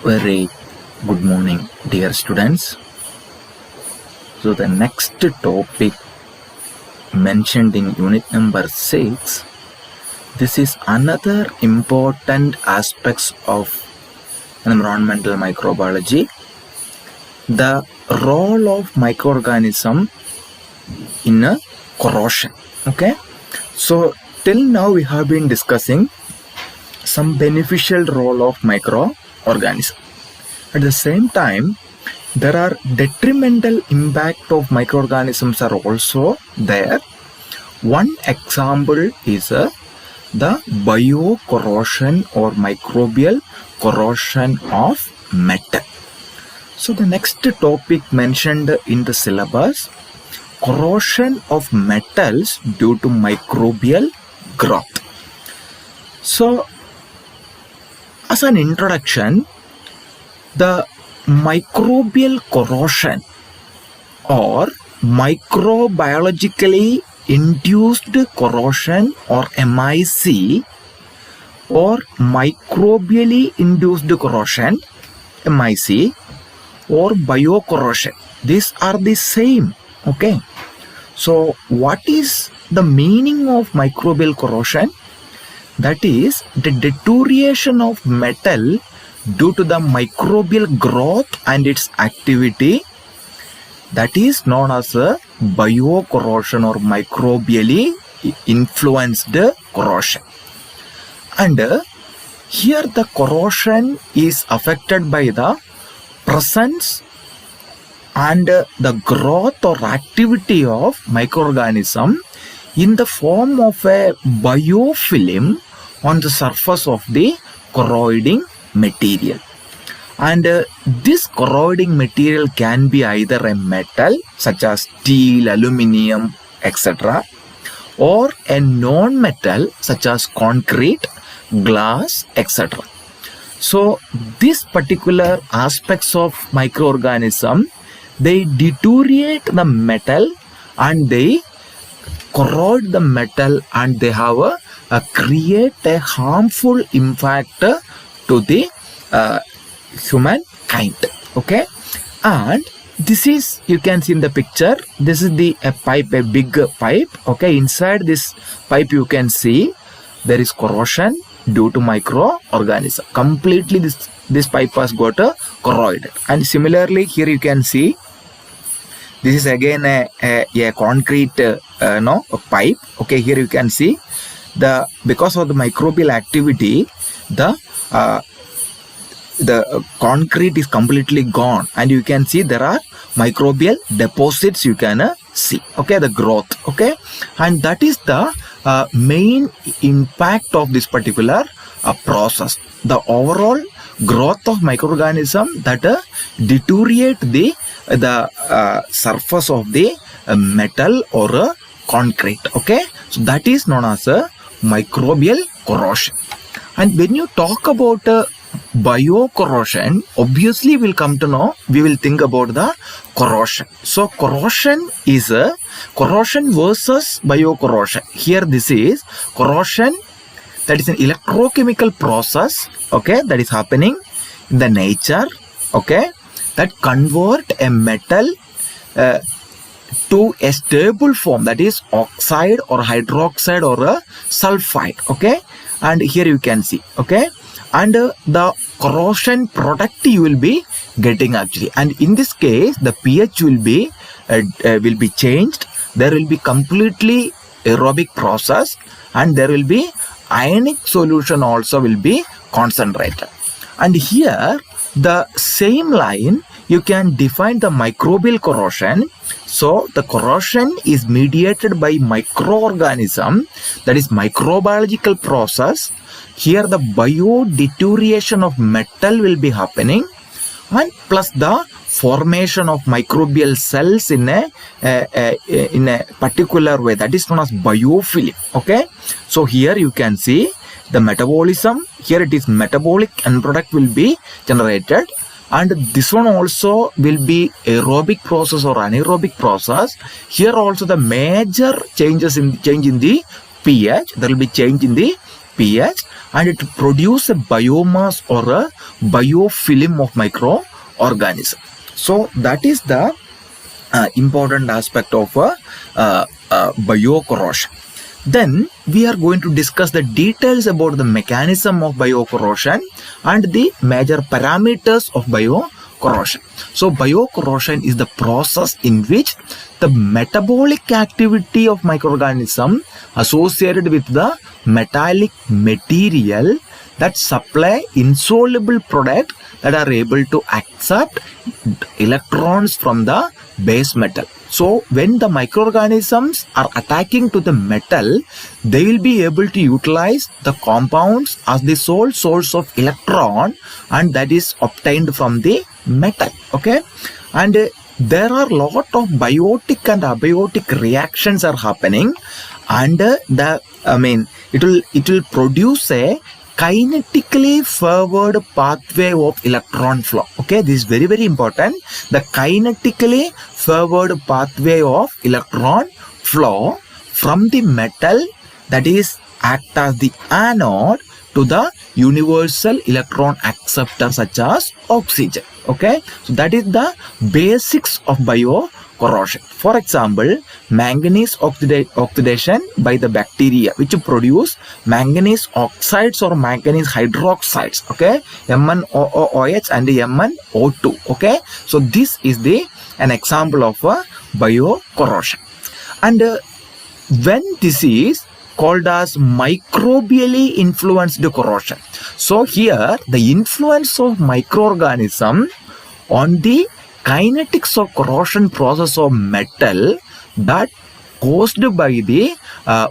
Very good morning, dear students. So the next topic mentioned in unit number 6, this is another important aspects of environmental microbiology, the role of microorganism in a corrosion. Okay, so till now we have been discussing some beneficial role of microorganism. At the same time, there are detrimental impact of microorganisms are also there. One example is the biocorrosion or microbial corrosion of metal. So the next topic mentioned in the syllabus, corrosion of metals due to microbial growth. So as an introduction, the microbial corrosion or microbiologically induced corrosion or MIC or microbially induced corrosion MIC or biocorrosion, these are the same. Okay, so what is the meaning of microbial corrosion? That is the deterioration of metal due to the microbial growth and its activity, that is known as a biocorrosion or microbially influenced corrosion. And here the corrosion is affected by the presence and the growth or activity of microorganism in the form of a biofilm on the surface of the corroding material. And this corroding material can be either a metal such as steel, aluminium, etc., or a non-metal such as concrete, glass, etc. So these particular aspects of microorganism, they deteriorate the metal and they corrode the metal and they have create a harmful impact to the humankind. Okay, and this is, you can see in the picture, this is the pipe, a big pipe. Okay, inside this pipe you can see there is corrosion due to microorganism. Completely this pipe has got corroded. And similarly here you can see this is again a concrete a pipe. Okay, here you can see because of the microbial activity, the concrete is completely gone, and you can see there are microbial deposits you can see. Okay, the growth. Okay, and that is the main impact of this particular process. The overall growth of microorganism that deteriorate the surface of the metal or concrete. Okay, so that is known as a microbial corrosion. And when you talk about biocorrosion, obviously we will think about the corrosion. So corrosion is a corrosion versus biocorrosion. Here this is corrosion, that is an electrochemical process, okay, that is happening in the nature, okay, that convert a metal to a stable form, that is oxide or hydroxide or a sulfide. Okay, and here you can see. Okay, and the corrosion product you will be getting actually, and in this case the pH will be changed. There will be completely aerobic process, and there will be ionic solution also will be concentrated. And here the same line you can define the microbial corrosion. So the corrosion is mediated by microorganism, that is microbiological process. Here the biodeterioration of metal will be happening, and plus the formation of microbial cells in a particular way, that is known as biofilm. Okay, so here you can see the metabolism. Here it is metabolic end product will be generated, and this one also will be aerobic process or anaerobic process. Here also the major change in the pH, there will be change in the pH, and it produces a biomass or a biofilm of microorganism. So that is the important aspect of biocorrosion. Then we are going to discuss the details about the mechanism of biocorrosion and the major parameters of biocorrosion. So biocorrosion is the process in which the metabolic activity of microorganism associated with the metallic material that supply insoluble product that are able to accept electrons from the base metal. So when the microorganisms are attacking to the metal, they will be able to utilize the compounds as the sole source of electron, and that is obtained from the metal. Okay, and there are a lot of biotic and abiotic reactions are happening, and it will produce a kinetically forward pathway of electron flow. Okay, this is very, very important. The kinetically forward pathway of electron flow from the metal, that is act as the anode, to the universal electron acceptor such as oxygen. Okay, so that is the basics of biocorrosion. For example, manganese oxidation by the bacteria which produce manganese oxides or manganese hydroxides. Okay, MnOOH and MnO2. Okay, so this is an example of biocorrosion. And when this is called as microbially influenced corrosion. So here the influence of microorganism on the kinetics of corrosion process of metal that caused by the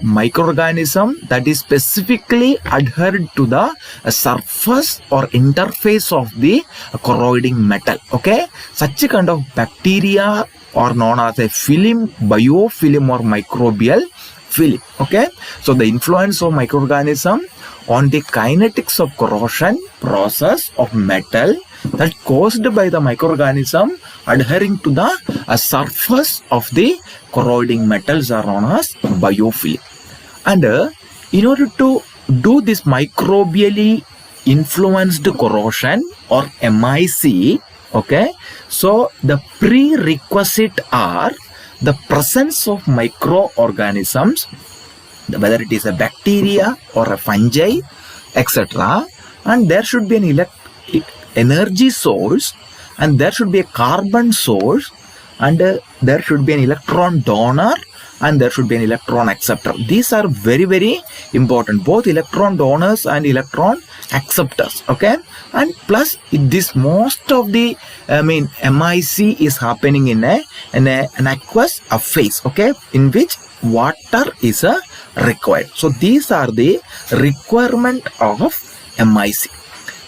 microorganism that is specifically adhered to the surface or interface of the corroding metal. Okay, such a kind of bacteria are known as a film, biofilm or microbial film. Okay, so the influence of microorganism on the kinetics of corrosion process of metal that caused by the microorganism adhering to the surface of the corroding metals are known as biofilm. And in order to do this microbially influenced corrosion or MIC, okay, so the prerequisite are the presence of microorganisms, whether it is a bacteria or a fungi, etc. And there should be an energy source, and there should be a carbon source, and there should be an electron donor, and there should be an electron acceptor. These are very, very important, both electron donors and electron acceptors. Okay, and plus this most of the MIC is happening in an aqueous phase. Okay, in which water is required. So these are the requirement of MIC.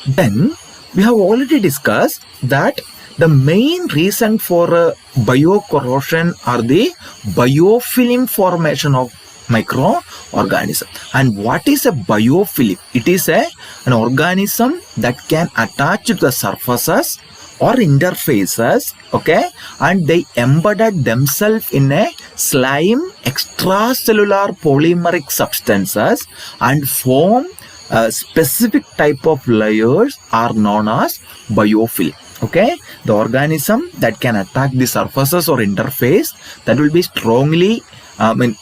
Then we have already discussed that the main reason for biocorrosion are the biofilm formation of microorganism. And what is a biofilm? It is an organism that can attach to the surfaces or interfaces, okay, and they embedded themselves in a slime, extracellular polymeric substances, and form a specific type of layers are known as biofilm. Okay, the organism that can attack the surfaces or interface that will be strongly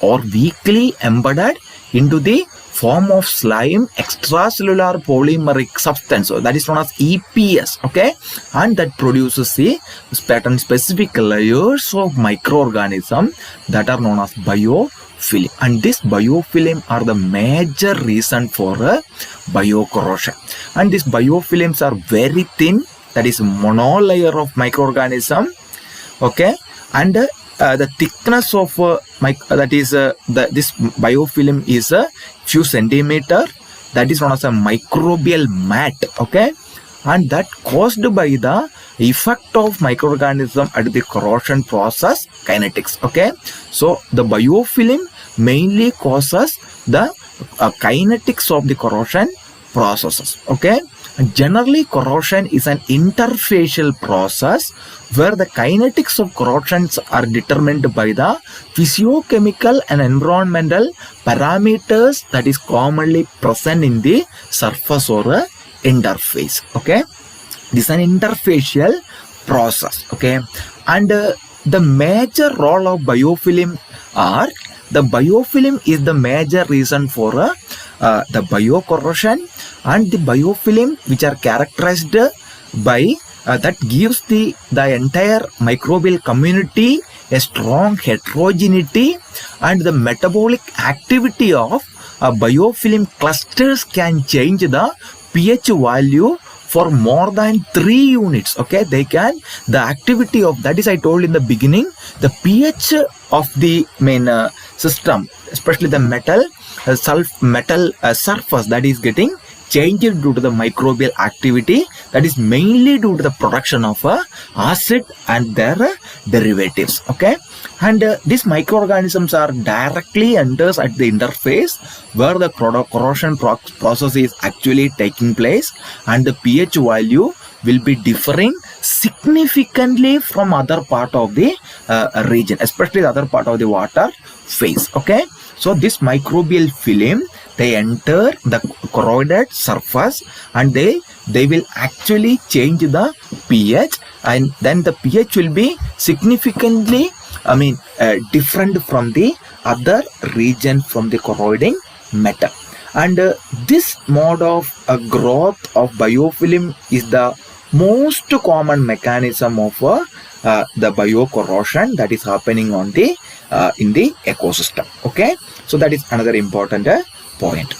or weakly embedded into the form of slime, extracellular polymeric substance, so that is known as EPS. Okay, and that produces the pattern specific layers of microorganism that are known as biofilm, and this biofilm are the major reason for biocorrosion. And these biofilms are very thin, that is monolayer of microorganism. Okay, and the thickness of this biofilm is a few centimeter, that is known as a microbial mat. Okay, and that caused by the effect of microorganism at the corrosion process kinetics. Okay, so the biofilm mainly causes the kinetics of the corrosion processes. Okay, and generally corrosion is an interfacial process where the kinetics of corrosions are determined by the physiochemical and environmental parameters that is commonly present in the surface or a interface. Okay, this is an interfacial process. Okay, and the major role of biofilm are, the biofilm is the major reason for the biocorrosion, and the biofilm which are characterized by that gives the entire microbial community a strong heterogeneity, and the metabolic activity of biofilm clusters can change the pH value for more than 3 units. Okay, they can, the activity of, that is I told in the beginning, the pH of the main system, especially the metal surface, that is getting changed due to the microbial activity, that is mainly due to the production of acid and their derivatives. Okay, and these microorganisms are directly enters at the interface where the corrosion process is actually taking place, and the pH value will be differing significantly from other part of the region, especially the other part of the water phase. Okay, so this microbial film, they enter the corroded surface and they will actually change the pH, and then the pH will be significantly different from the other region from the corroding metal. And this mode of growth of biofilm is the most common mechanism of the biocorrosion that is happening on the in the ecosystem. Okay, so that is another important point.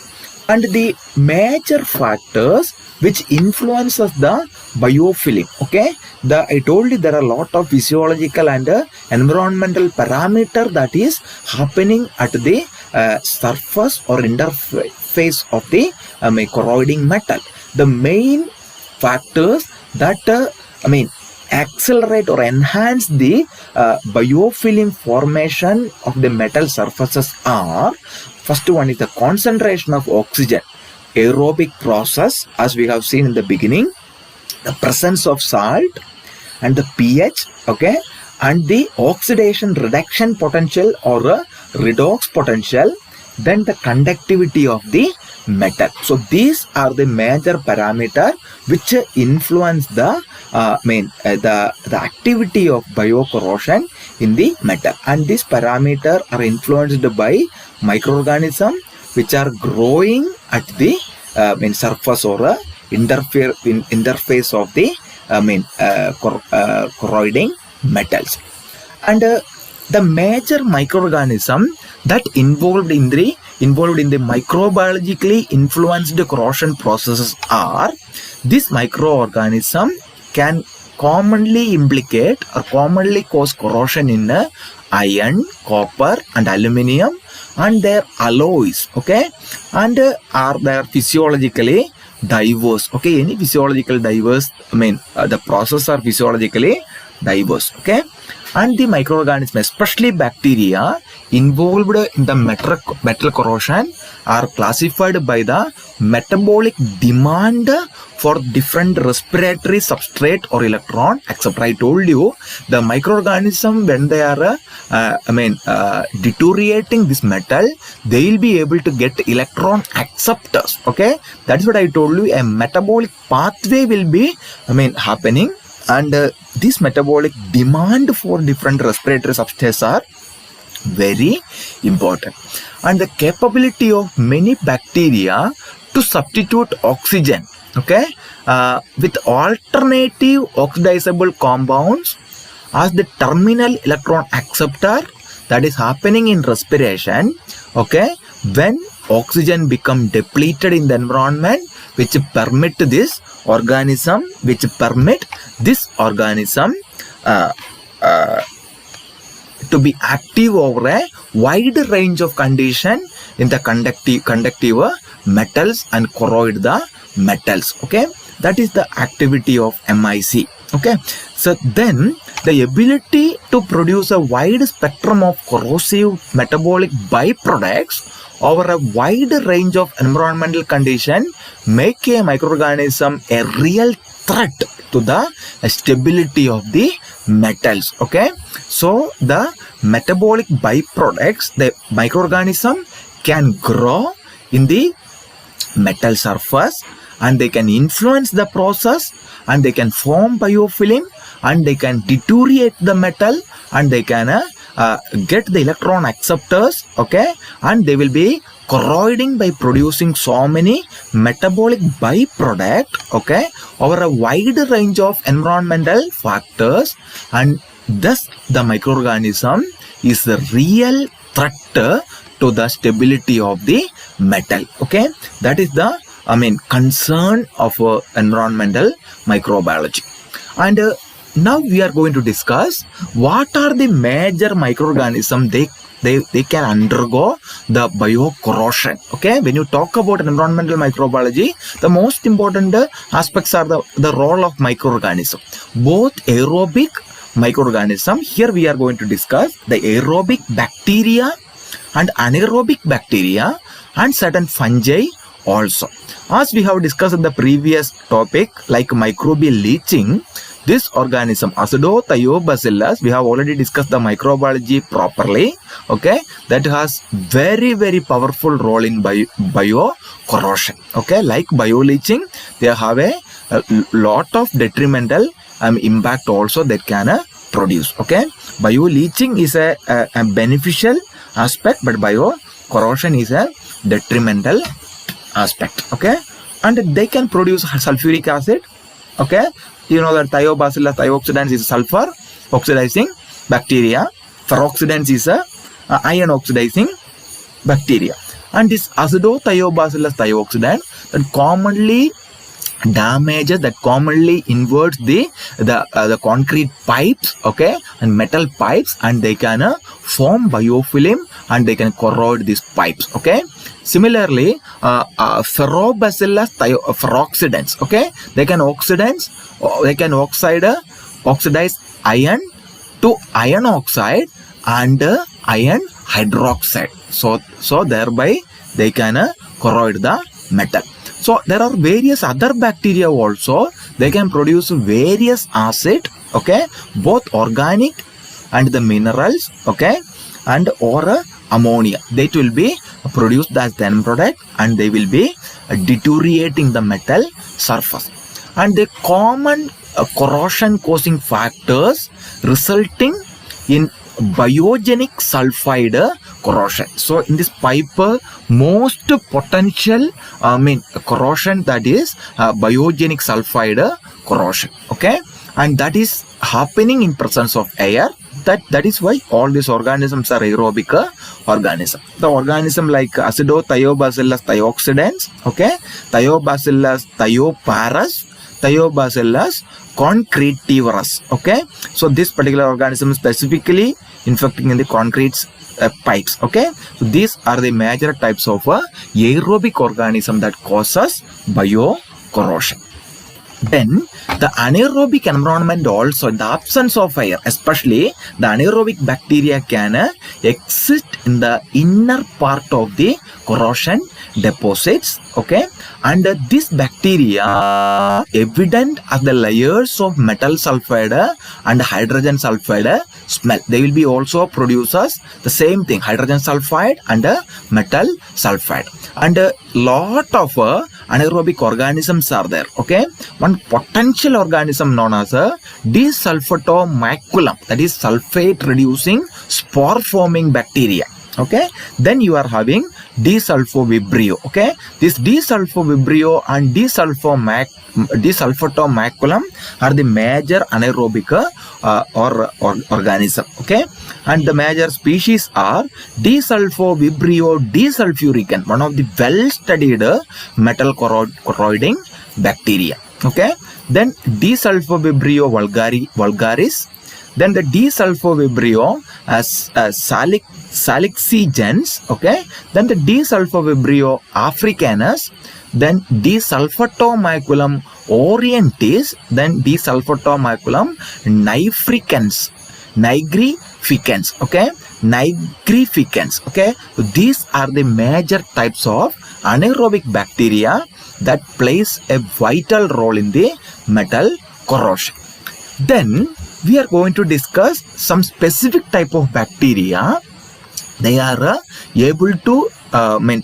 And the major factors which influences the biofilm, okay, I told you there are a lot of physiological and environmental parameter that is happening at the surface or interface of the corroding metal. The main factors that accelerate or enhance the biofilm formation of the metal surfaces are, first one is the concentration of oxygen, aerobic process as we have seen in the beginning, the presence of salt and the pH, okay, and the oxidation reduction potential or redox potential, then the conductivity of the metal. So these are the major parameter which influence the the activity of biocorrosion in the metal, and these parameter are influenced by microorganisms which are growing at the surface or interface of the corroding metals. And the major microorganism that involved in the microbiologically influenced corrosion processes are, this microorganism can commonly implicate or commonly cause corrosion in iron, copper and aluminium and their alloys, okay, and are they physiologically diverse. Okay, any physiological diverse, the processes are physiologically diverse. Okay, and the microorganisms, especially bacteria involved in the metal corrosion, are classified by the metabolic demand for different respiratory substrate or electron, etc. I told you the microorganism, when they are deteriorating this metal, they will be able to get electron acceptors. Okay, that's what I told you. A metabolic pathway will be happening, and this metabolic demand for different respiratory substances are very important. And the capability of many bacteria to substitute oxygen, okay, with alternative oxidizable compounds as the terminal electron acceptor, that is happening in respiration. Okay, when oxygen become depleted in the environment, which permit this organism to be active over a wide range of condition in the conductive metals and corrode the metals. Okay, that is the activity of MIC. Okay, so then the ability to produce a wide spectrum of corrosive metabolic byproducts over a wide range of environmental conditions make a microorganism a real threat to the stability of the metals. Okay, so the metabolic byproducts, the microorganism can grow in the metal surface and they can influence the process and they can form biofilm and they can deteriorate the metal and they can get the electron acceptors, okay, and they will be corroding by producing so many metabolic byproducts, okay, over a wide range of environmental factors, and thus the microorganism is the real threat to the stability of the metal. Okay, that is the concern of environmental microbiology. And now we are going to discuss what are the major microorganisms they can undergo the biocorrosion. Okay, when you talk about environmental microbiology, the most important aspects are the role of microorganism, both aerobic microorganism. Here we are going to discuss the aerobic bacteria and anaerobic bacteria and certain fungi also. As we have discussed in the previous topic, like microbial leaching, this organism AcidothioBacillus, we have already discussed the microbiology properly. Okay, that has very powerful role in biocorrosion. Okay, like bioleaching, they have a lot of detrimental impact also that can produce. Okay, bioleaching is a beneficial aspect, but biocorrosion is a detrimental aspect. Okay, and they can produce sulfuric acid. Okay, you know that Thiobacillus thioxidans is sulfur oxidizing bacteria. Peroxidans is a iron oxidizing bacteria. And this AcidothioBacillus thioxidans that commonly damages, that commonly inverts the concrete pipes, okay, and metal pipes, and they can form biofilm and they can corrode these pipes. Okay, similarly Ferrobacillus peroxidans, okay, they can oxidize iron to iron oxide and iron hydroxide, so thereby they can corrode the metal. So there are various other bacteria also, they can produce various acid, okay, both organic and the minerals, okay, and or ammonia. They will be produced as the end product and they will be deteriorating the metal surface. And the common corrosion causing factors resulting in biogenic sulfide corrosion. So in this pipe, most potential corrosion, that is biogenic sulfide corrosion. Okay, and that is happening in presence of air. That is why all these organisms are aerobic organisms. The organism like AcidothioBacillus thioxidans, okay, Thiobacillus thioparus, Thiobacillus concretivorus. Okay, so this particular organism is specifically infecting in the concrete pipes. Okay, so these are the major types of aerobic organism that causes biocorrosion. Then the anaerobic environment also, in the absence of air, especially the anaerobic bacteria can exist in the inner part of the corrosion deposits. Okay, and this bacteria evident as the layers of metal sulfide and hydrogen sulfide smell. They will be also producers the same thing, hydrogen sulfide and metal sulfide. And a lot of anaerobic organisms are there. Okay, one potential organism known as a desulfatomaculum, that is sulfate reducing spore forming bacteria. Okay, then you are having desulfovibrio. Okay, this desulfovibrio and desulfatomaculum are the major anaerobic organism. Okay, and the major species are desulfovibrio desulfuricans, one of the well studied metal corroding bacteria. Okay, then desulfovibrio vulgaris, then the desulfovibrio salixigens, okay, then the desulfovibrio africanus, then desulfatomaculum orientis, then desulfatomaculum nigrificans, okay, nigrificans, okay. So these are the major types of anaerobic bacteria that plays a vital role in the metal corrosion. Then we are going to discuss some specific type of bacteria. They are able to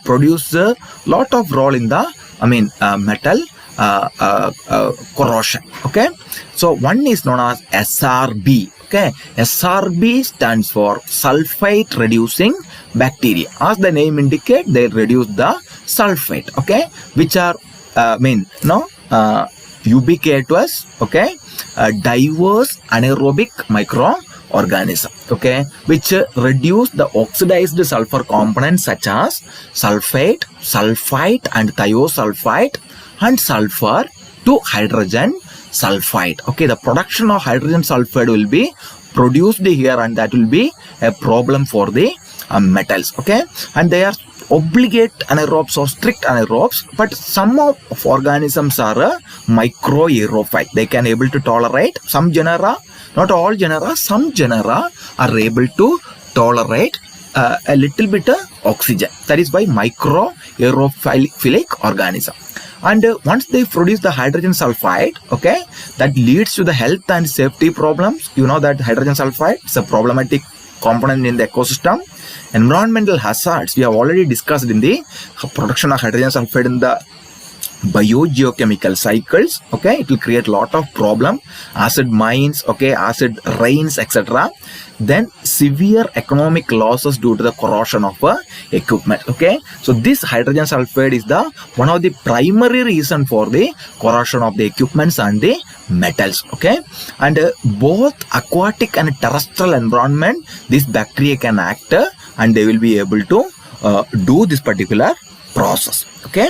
produce a lot of role in the metal corrosion. Okay, so one is known as SRB. Okay, SRB stands for sulfate reducing bacteria. As the name indicates, they reduce the sulfate. Okay, which are ubiquitous. Okay, diverse anaerobic microorganism. Okay, which reduce the oxidized sulfur components such as sulfate, sulfite, and thiosulfite, and sulfur to hydrogen sulfide. Okay, the production of hydrogen sulfide will be produced here, and that will be a problem for the metals. Okay, and they are obligate anaerobes or strict anaerobes, but some of organisms are microaerophile. They can able to tolerate some genera, not all genera, some genera are able to tolerate a little bit of oxygen. That is why microaerophilic organism. And once they produce the hydrogen sulfide, okay, that leads to the health and safety problems. You know that hydrogen sulfide is a problematic component in the ecosystem. Environmental hazards we have already discussed in the production of hydrogen sulfide in the biogeochemical cycles. Okay, it will create a lot of problem, acid mines, okay, acid rains, etc. Then severe economic losses due to the corrosion of equipment. Okay, so this hydrogen sulfide is the one of the primary reason for the corrosion of the equipments and the metals. Okay, and both aquatic and terrestrial environment, this bacteria can act and they will be able to do this particular process. Okay,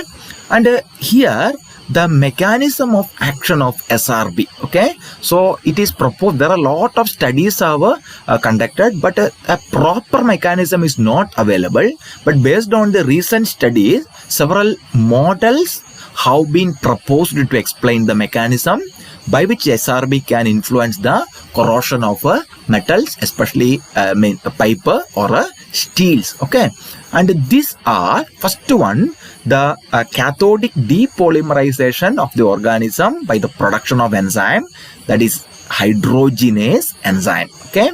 and here the mechanism of action of SRB. Okay, so it is proposed, there are a lot of studies are conducted, but a proper mechanism is not available. But based on the recent studies, several models have been proposed to explain the mechanism by which SRB can influence the corrosion of metals, especially pipe or steels. Okay, and these are, first one, the cathodic depolymerization of the organism by the production of enzyme, that is hydrogenase enzyme. Okay,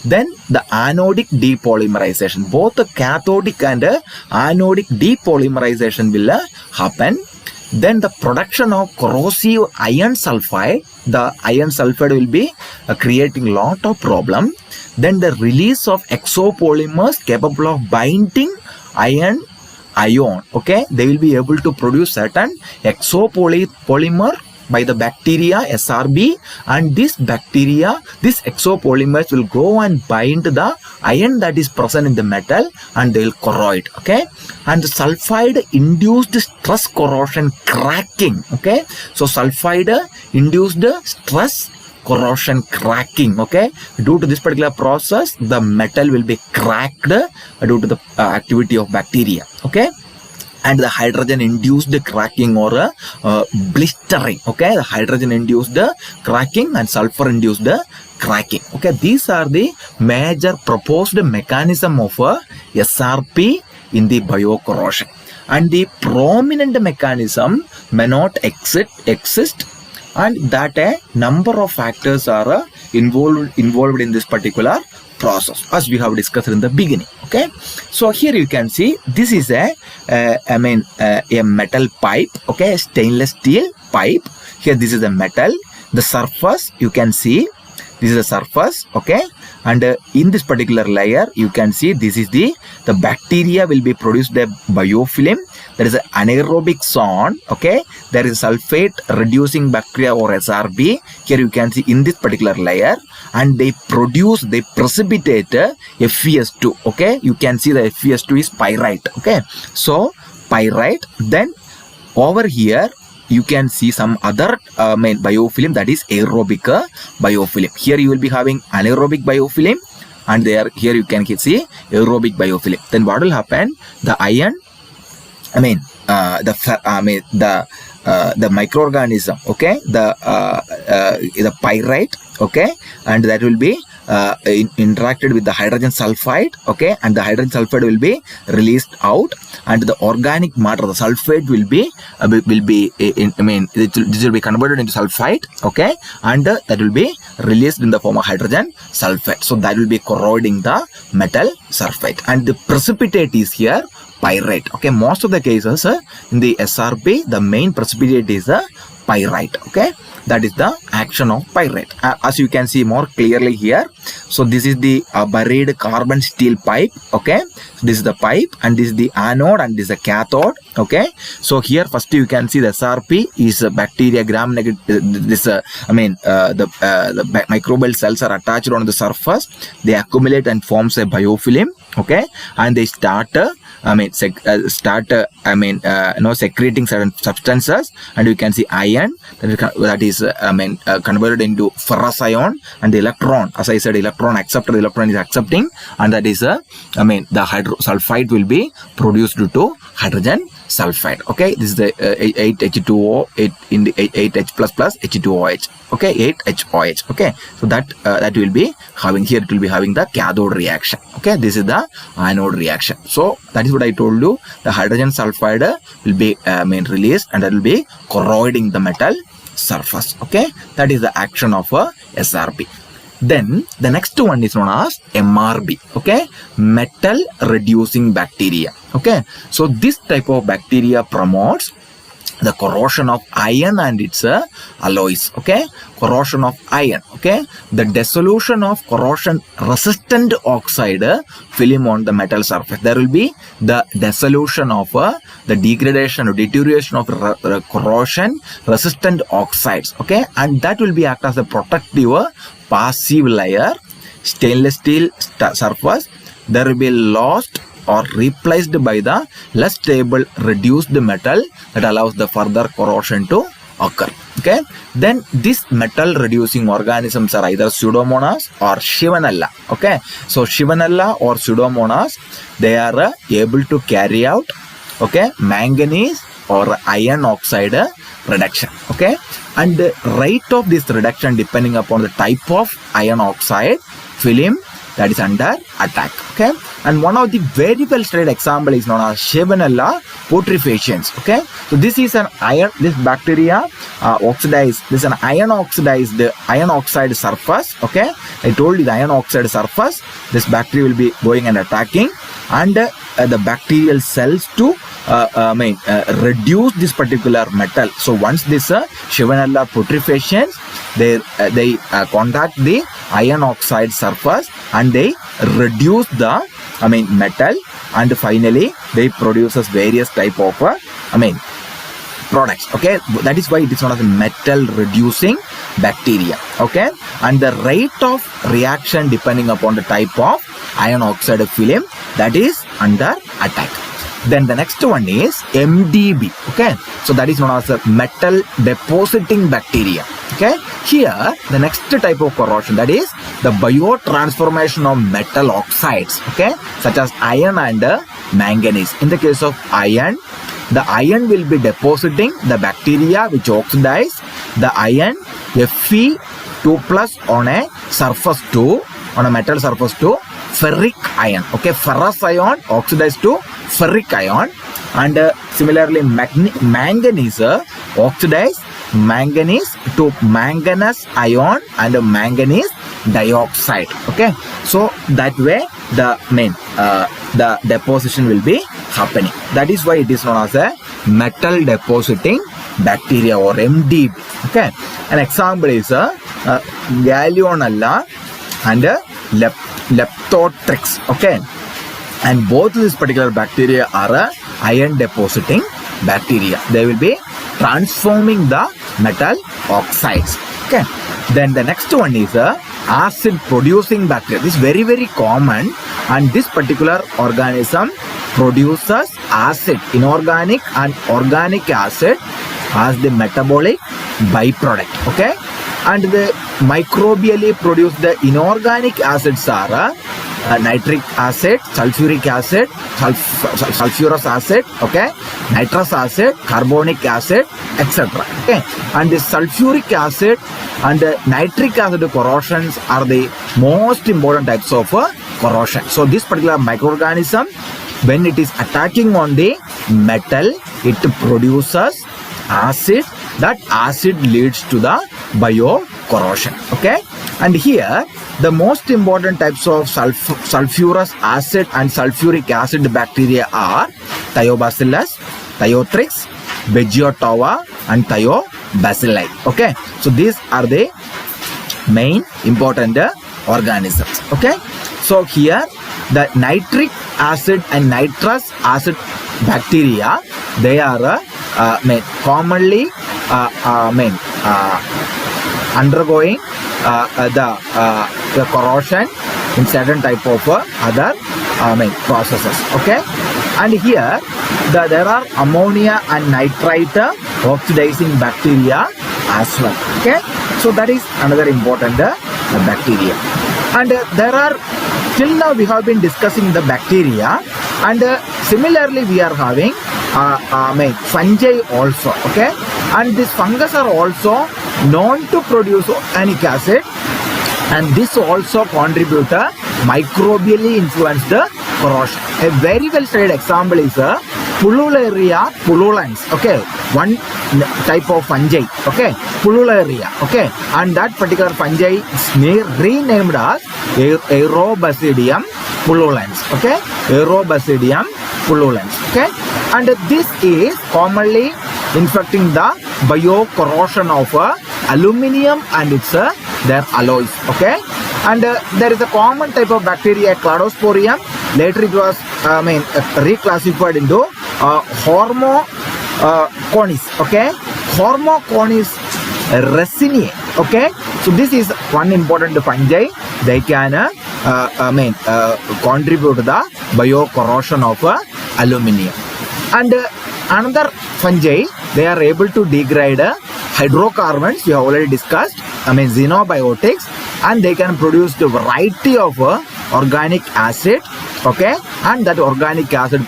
then the anodic depolymerization, both the cathodic and anodic depolymerization will happen. Then the production of corrosive iron sulfide, the iron sulfide will be creating lot of problem. Then the release of exopolymers capable of binding iron ion. Okay, they will be able to produce certain exopolymer by the bacteria SRB, and this bacteria, this exopolymers will go and bind the iron that is present in the metal and they will corrode. Okay, and the sulfide induced stress corrosion cracking. Okay, so sulfide induced stress corrosion cracking. Okay, due to this particular process, the metal will be cracked due to the activity of bacteria. Okay, and the hydrogen induced cracking or blistering. Okay, the hydrogen induced cracking and sulfur induced cracking. Okay, these are the major proposed mechanism of SRP in the biocorrosion, and the prominent mechanism may not exist, and that a number of factors are involved in this particular process, as we have discussed in the beginning. Okay, so here you can see this is a metal pipe. Okay, stainless steel pipe. Here this is a metal. The surface you can see, this is the surface. Okay, and in this particular layer you can see this is the bacteria will be produced a biofilm. There is an anaerobic zone. Okay, there is sulfate reducing bacteria or SRB. Here you can see in this particular layer, and they precipitate FeS2. Okay, you can see the FeS2 is pyrite. Okay, so pyrite. Then over here you can see some other biofilm, that is aerobic biofilm. Here you will be having anaerobic biofilm, and here you can see aerobic biofilm. Then what will happen? The iron, the microorganism, okay, the pyrite, okay, and that will be interacted with the hydrogen sulfide, okay, and the hydrogen sulfide will be released out, and the organic matter, the sulfate will be this will be converted into sulfite, okay, and that will be released in the form of hydrogen sulfate. So that will be corroding the metal sulfate, and the precipitate is here pyrite. Okay, most of the cases in the SRP, the main precipitate is pyrite. Okay, that is the action of pyrite. As you can see more clearly here. So this is the buried carbon steel pipe. Okay, so this is the pipe, and this is the anode, and this is the cathode. Okay, so here first you can see the SRP is bacteria gram negative. The microbial cells are attached on the surface. They accumulate and forms a biofilm. Okay, and they start secreting certain substances, and you can see iron that is converted into ferrous ion, and the electron, as I said, electron is accepting, and that is the sulfide will be produced due to hydrogen sulfide. Okay, this is the 8H2O, 8 in the 8H plus H2OH. Okay, 8HOH. Okay, so that will be having here, it will be having the cathode reaction. Okay, this is the anode reaction. So that is what I told you. The hydrogen sulfide will be released, and that will be corroding the metal surface. Okay, that is the action of a SRP. Then the next one is known as MRB. Okay, metal reducing bacteria. Okay, so this type of bacteria promotes the corrosion of iron and its alloys. Okay, corrosion of iron. Okay, the dissolution of corrosion resistant oxide film on the metal surface. There will be the dissolution of the degradation or deterioration of corrosion resistant oxides. Okay, and that will be act as a protective passive layer. Stainless steel surface, there will be lost or replaced by the less stable reduced metal that allows the further corrosion to occur. Okay, then these metal reducing organisms are either Pseudomonas or Shivanella. Okay, so Shivanella or Pseudomonas, they are able to carry out, okay, manganese or iron oxide reduction. Okay, and the rate of this reduction depending upon the type of iron oxide film that is under attack. Okay, and one of the very well studied example is known as Shivanella putrefaciens. Okay, so this is an iron, this bacteria oxidized, this is an iron oxide surface. Okay, I told you the iron oxide surface, this bacteria will be going and attacking, and the bacterial cells to reduce this particular metal. So once this Shivanella putrefaciens, they contact the iron oxide surface, and they reduce the metal, and finally they produces various type of products. Okay, that is why it is known as metal reducing bacteria. Okay, and the rate of reaction depending upon the type of iron oxide film that is under attack. Then the next one is MDB. Okay, so that is known as a metal depositing bacteria. Okay, here the next type of corrosion, that is the biotransformation of metal oxides. Okay, such as iron and manganese. In the case of iron, the iron will be depositing the bacteria which oxidize the iron Fe2 plus on a surface to, on a metal surface to ferric iron. Okay, ferrous ion oxidized to ferric ion, and similarly manganese oxidized manganese to manganese ion and manganese dioxide. Okay, so that way the deposition will be happening. That is why it is known as a metal depositing bacteria or MDB. Okay, an example is Gallionella and Leptotrix. Okay, and both these particular bacteria are iron depositing bacteria. They will be transforming the metal oxides. Okay, then the next one is acid producing bacteria. This is very, very common, and this particular organism produces acid, inorganic and organic acid as the metabolic byproduct. Okay, and the microbially produced the inorganic acids are nitric acid, sulfuric acid, sulfurous acid, okay, nitrous acid, carbonic acid, etc. Okay, and the sulfuric acid and nitric acid corrosions are the most important types of corrosion. So this particular microorganism, when it is attacking on the metal, it produces acid. That acid leads to the biocorrosion. Okay, and here the most important types of sulfurous acid and sulfuric acid bacteria are Thiobacillus, Thiothrix, Beggiotova, and Thiobacilli. Okay, so these are the main important organisms. Okay, so here the nitric acid and nitrous acid bacteria, they are commonly undergoing the corrosion in certain type of other processes. Okay, and here there are ammonia and nitrite oxidizing bacteria as well. Okay, so that is another important bacteria. And there are, till now we have been discussing the bacteria, and similarly we are having fungi also. Okay, and these fungus are also known to produce organic acid, and this also contribute microbially influenced corrosion. A very well studied example is Pullularia pullulans. Okay, one type of fungi. Okay, Pullularia. Okay, and that particular fungi is renamed as Aerobasidium pullulans. Okay, Aerobasidium pullulans. Okay, and this is commonly infecting the biocorrosion of aluminium and its their alloys. Okay, and there is a common type of bacteria, Cladosporium. Later it was reclassified into Hormoconis. Okay, Hormoconis resinae. Okay, so this is one important fungi. They can contribute to the biocorrosion of aluminium. And another fungi, they are able to degrade hydrocarbons. We have already discussed. Xenobiotics, and they can produce the variety of organic acid. Okay, and that organic acid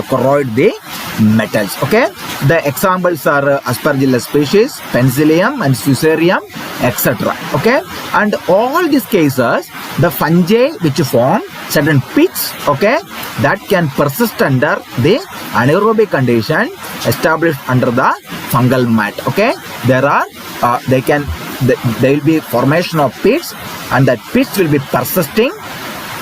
corrode the metals. Okay, the examples are Aspergillus species, Penicillium and Fusarium, etc. Okay, and all these cases, the fungi which form certain pits, okay, that can persist under the anaerobic condition established under the fungal mat. Okay, there are there will be formation of pits, and that pits will be persisting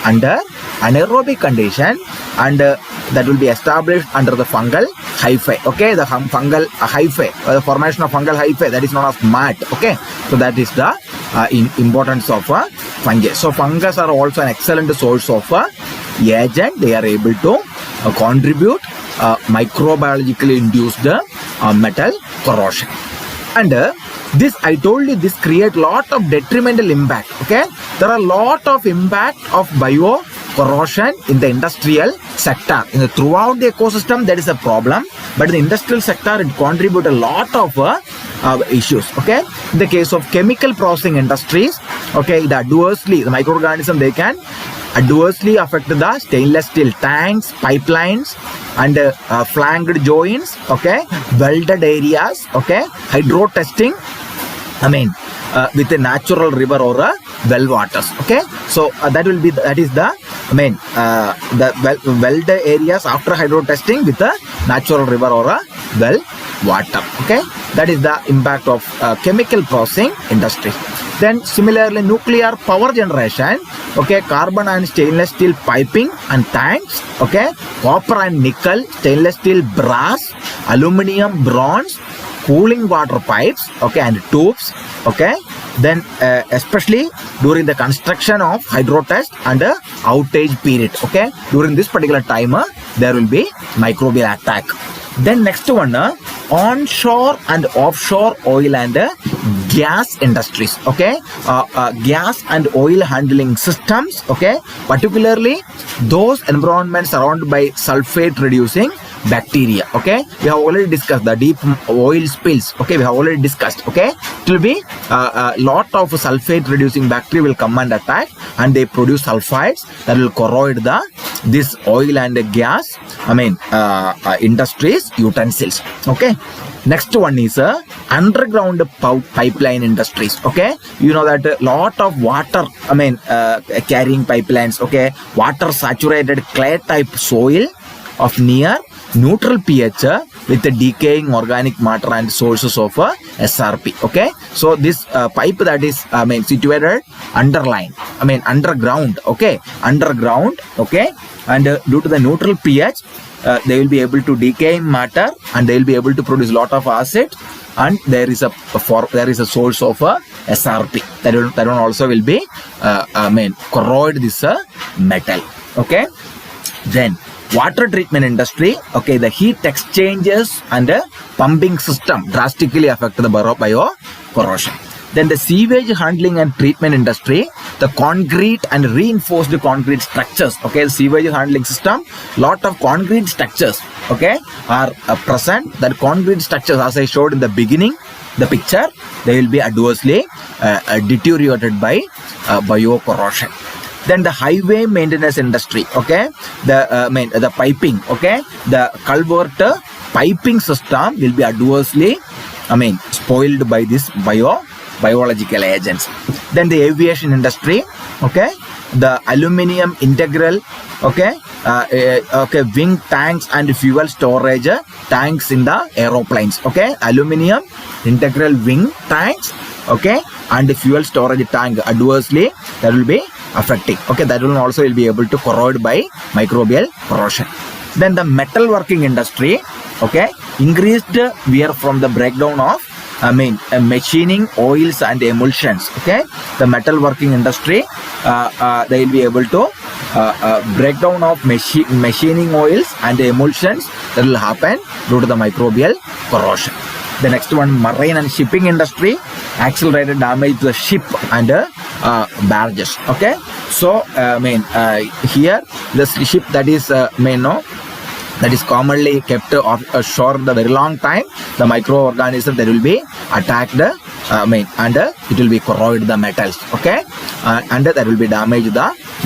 under anaerobic condition, and that will be established under the fungal hyphae. Okay, the fungal hyphae, the formation of fungal hyphae, that is known as mat. Okay, so that is the importance of fungi. So fungus are also an excellent source of agent. They are able to contribute microbiologically induced metal corrosion. And this, I told you, this create lot of detrimental impact. Okay, there are lot of impact of biocorrosion in the industrial sector. Throughout the ecosystem, there is a problem, but in the industrial sector, it contribute a lot of issues. Okay, in the case of chemical processing industries, okay, the microorganism, they can adversely affect the stainless steel tanks, pipelines, and flanked joints. Okay, welded areas. Okay, hydro testing, with a natural river or a well waters. Okay, so that is the welded areas after hydro testing with a natural river or a well water. Okay, that is the impact of chemical processing industry. Then similarly, nuclear power generation. Okay, carbon and stainless steel piping and tanks. Okay, copper and nickel, stainless steel, brass, aluminium, bronze, cooling water pipes. Okay, and tubes. Okay, then especially during the construction of hydro test and outage period. Okay, during this particular time, there will be microbial attack. Then next one, onshore and offshore oil and gas industries. Okay, gas and oil handling systems. Okay, particularly those environments surrounded by sulfate reducing bacteria. Okay, we have already discussed the deep oil spills. Okay, we have already discussed. Okay, it will be a lot of sulfate reducing bacteria will come and attack, and they produce sulfides that will corrode this oil and gas, industries utensils. Okay, next one is underground pipeline industries. Okay, you know that a lot of water, carrying pipelines. Okay, water saturated clay type soil of near neutral pH with the decaying organic matter and sources of SRP. Okay, so this pipe that is situated underground. Okay, underground. Okay, and due to the neutral pH, they will be able to decay matter, and they will be able to produce a lot of acid, and there is a source of SRP that one also will be corrode this metal. Okay, then water treatment industry. Okay, the heat exchangers and pumping system drastically affect the biocorrosion. Then the sewage handling and treatment industry, the concrete and reinforced concrete structures. Okay, the sewage handling system, lot of concrete structures, okay, are present. That concrete structures, as I showed in the beginning, the picture, they will be adversely deteriorated by biocorrosion. Then the highway maintenance industry. Okay, the piping. Okay, the culvert piping system will be adversely spoiled by this biological agents. Then the aviation industry. Okay, the aluminium integral. Okay, wing tanks and fuel storage tanks in the aeroplanes. Okay, aluminium integral wing tanks. Okay, and the fuel storage tank adversely that will be affecting. Okay, that will also will be able to corrode by microbial corrosion. Then the metalworking industry. Okay, increased wear from the breakdown of machining oils and emulsions. Okay, the metalworking industry, they will be able to breakdown of machining oils and emulsions that will happen due to the microbial corrosion. The next one, marine and shipping industry, accelerated damage to the ship and barges. Okay, so here the ship that is that is commonly kept ashore the very long time, the microorganism that will be attacked and it will be corrode the metals. Okay, and that will be damaged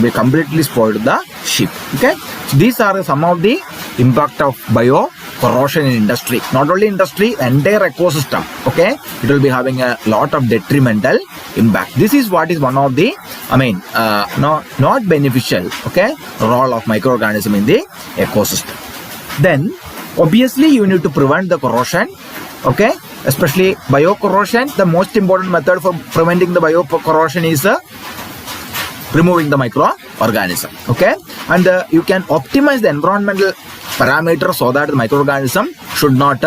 will completely spoiled the ship. Okay, so these are some of the impact of biocorrosion in industry. Not only industry, entire ecosystem. Okay, it will be having a lot of detrimental impact. This is what is one of the not beneficial, okay, role of microorganism in the ecosystem. Then obviously you need to prevent the corrosion. Okay, especially biocorrosion. The most important method for preventing the biocorrosion is removing the microorganism. Okay, and you can optimize the environmental parameters so that the microorganism should not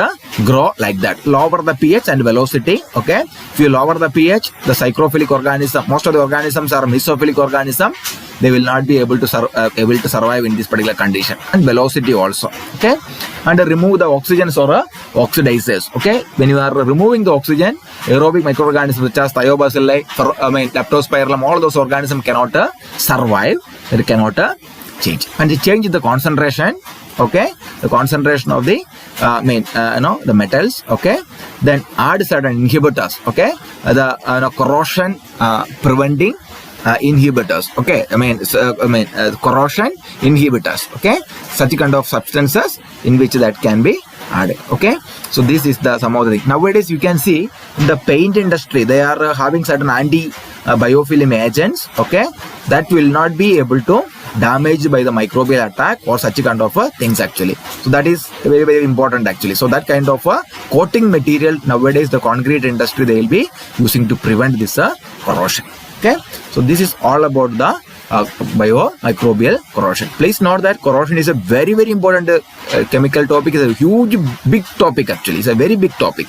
grow like that. Lower the pH and velocity. Okay, if you lower the pH, the psychrophilic organism, most of the organisms are mesophilic organism, they will not be able to survive in this particular condition. And velocity also. Okay, and remove the oxygens or oxidizers. Okay, when you are removing the oxygen, aerobic microorganisms such as thiobacilli, leptospirillum, all those organisms cannot survive. They cannot change. And they change the concentration. Okay, the concentration of the the metals. Okay, then add certain inhibitors. Okay, the corrosion preventing inhibitors. Okay, corrosion inhibitors. Okay, such kind of substances in which that can be added. Okay, so this is the some of the things. Nowadays you can see in the paint industry they are having certain biofilm agents. Okay, that will not be able to damaged by the microbial attack or such kind of things actually. So that is very, very important actually. So that kind of coating material nowadays the concrete industry they will be using to prevent this corrosion. Okay, so this is all about the biomicrobial corrosion. Please note that corrosion is a very, very important chemical topic. It's a huge big topic actually. It's a very big topic.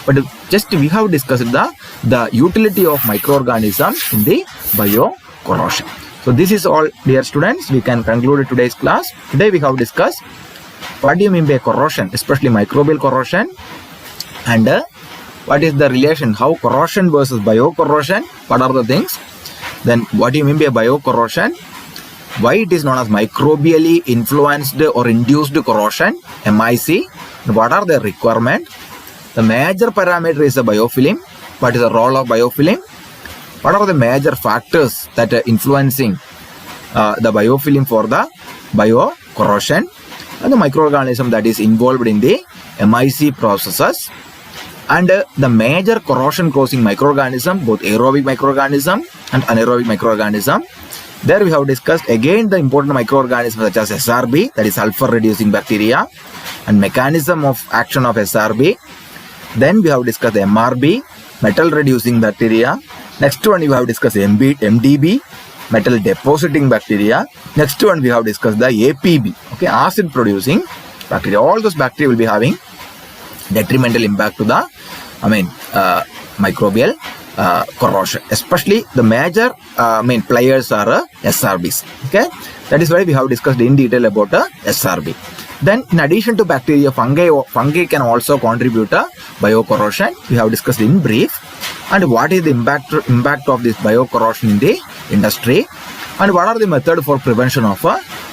But just we have discussed the utility of microorganisms in the biocorrosion. So this is all, dear students. We can conclude today's class. Today we have discussed what do you mean by corrosion, especially microbial corrosion, and what is the relation, how corrosion versus biocorrosion, what are the things. Then what do you mean by biocorrosion, Why it is known as microbially influenced or induced corrosion, MIC? What are the requirements? The major parameter is the biofilm. What is the role of biofilm? What are the major factors that are influencing the biofilm for the biocorrosion? And the microorganism that is involved in the MIC processes. And the major corrosion causing microorganism, both aerobic microorganism and anaerobic microorganism. There we have discussed again the important microorganisms such as SRB, that is sulfur reducing bacteria, and mechanism of action of SRB. Then we have discussed MRB, metal reducing bacteria. Next one we have discussed MDB, metal depositing bacteria. Next one we have discussed the APB, okay, acid producing bacteria. All those bacteria will be having detrimental impact to the microbial corrosion. Especially the major players are SRBs. Okay, that is why we have discussed in detail about SRB. Then in addition to bacteria, fungi can also contribute to biocorrosion. We have discussed in brief. And what is the impact of this biocorrosion in the industry, and what are the methods for prevention of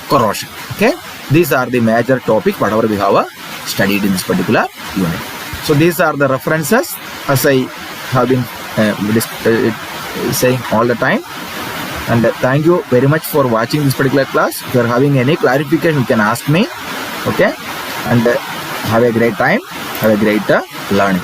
corrosion. Okay, these are the major topics whatever we have studied in this particular unit. So these are the references as I have been saying all the time. And thank you very much for watching this particular class. If you are having any clarification, you can ask me. Okay, and have a great time, have a great learning.